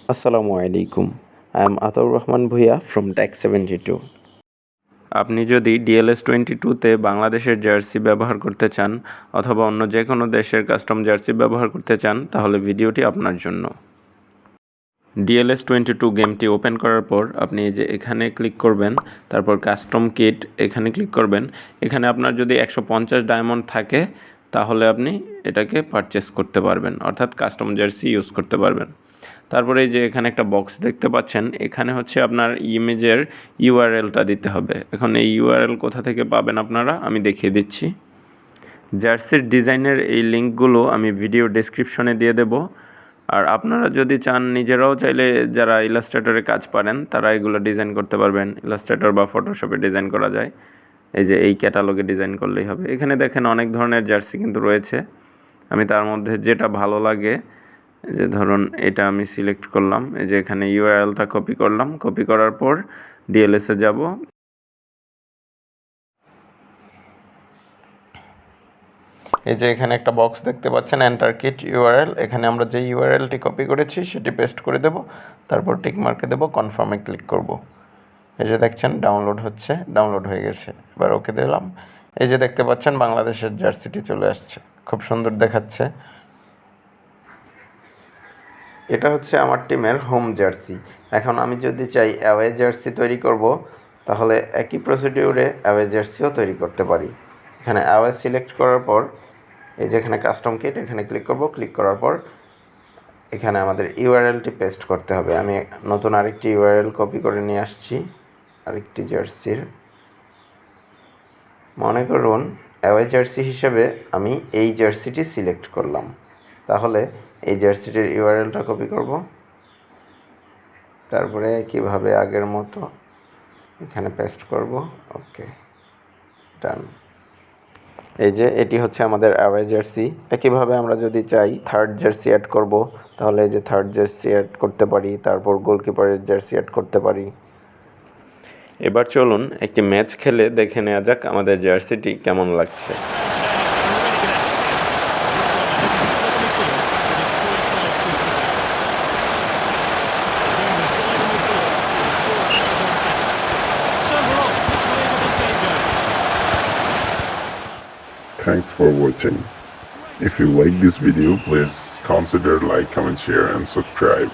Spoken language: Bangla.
Assalamu alaikum. I am Ataur Rahman Bhuiyan from DLS22. আপনি যদি DLS22-তে বাংলাদেশের জার্সি ব্যবহার করতে চান অথবা অন্য যে কোনো দেশের কাস্টম জার্সি ব্যবহার করতে চান তাহলে ভিডিওটি আপনার জন্য। DLS22 গেমটি ওপেন করার পর আপনি এই যে এখানে ক্লিক করবেন, তারপর কাস্টম কিট এখানে ক্লিক করবেন। এখানে আপনার যদি 150 ডায়মন্ড থাকে তাহলে আপনি এটাকে পারচেস করতে পারবেন, অর্থাৎ কাস্টম জার্সি ইউজ করতে পারবেন। তারপরে এই যে এখানে একটা বক্স দেখতে পাচ্ছেন, এখানে হচ্ছে আপনার ইমেজের ইউআরএলটা দিতে হবে। এখন এই ইউআরএল কোথা থেকে পাবেন আপনারা আমি দেখিয়ে দিচ্ছি। জার্সির ডিজাইনের এই লিঙ্কগুলো আমি ভিডিও ডেসক্রিপশনে দিয়ে দেব। আর আপনারা যদি চান নিজেরাও চাইলে যারা ইলাস্ট্রেটরে কাজ পারেন তারা এগুলো ডিজাইন করতে পারবেন। ইলাস্ট্রেটর বা ফটোশপে ডিজাইন করা যায়। এই যে এই ক্যাটালগে ডিজাইন করলেই হবে। এখানে দেখেন অনেক ধরনের জার্সি কিন্তু রয়েছে। আমি তার মধ্যে যেটা ভালো লাগে, এই যে ধরুন এটা আমি সিলেক্ট করলাম, এই যে এখানে ইউআরএলটা কপি করলাম, কপি করার পর ডিএলএসে যাব। এই যে এখানে একটা বক্স দেখতে পাচ্ছেন, এন্টার কিট ইউআরএল। এখানে আমরা যে ইউআরএলটি কপি করেছি সেটি পেস্ট করে দেব, তারপর টিক মার্কে দেব, কনফার্মে ক্লিক করব। এই যে দেখছেন ডাউনলোড হচ্ছে, ডাউনলোড হয়ে গেছে। এবার ওকে দিলাম। এই যে দেখতে পাচ্ছেন বাংলাদেশের জার্সিটি চলে আসছে, খুব সুন্দর দেখাচ্ছে। এটা হচ্ছে আমার টিমের হোম জার্সি। এখন আমি যদি চাই অ্যাওয়ে জার্সি তৈরি করব, তাহলে একই প্রসিডিউরে অ্যাওয়ে জার্সিও তৈরি করতে পারি। এখানে অ্যাওয়ে সিলেক্ট করার পর এই যে এখানে কাস্টম কিট এখানে ক্লিক করব। ক্লিক করার পর এখানে আমাদের ইউআরএলটি পেস্ট করতে হবে। আমি নতুন আরেকটি ইউআরএল কপি করে নিয়ে আসছি আরেকটি জার্সির। মনে করুন অ্যাওয়ে জার্সি হিসেবে আমি এই জার্সিটি সিলেক্ট করলাম, তাহলে এই জার্সিটির ইউআরএলটা কপি করব, তারপরে কীভাবে আগের মতো এখানে পেস্ট করব। ওকে, ডান। এই যে এটি হচ্ছে আমাদের অ্যাওয়ে জার্সি। একইভাবে আমরা যদি চাই থার্ড জার্সি অ্যাড করব, তাহলে এই যে থার্ড জার্সি অ্যাড করতে পারি, তারপর গোলকিপারের জার্সি অ্যাড করতে পারি। এবার চলুন একটি ম্যাচ খেলে দেখে নেওয়া যাক আমাদের জার্সিটি কেমন লাগছে। Thanks for watching. If you like this video, please consider like, comment, share and subscribe.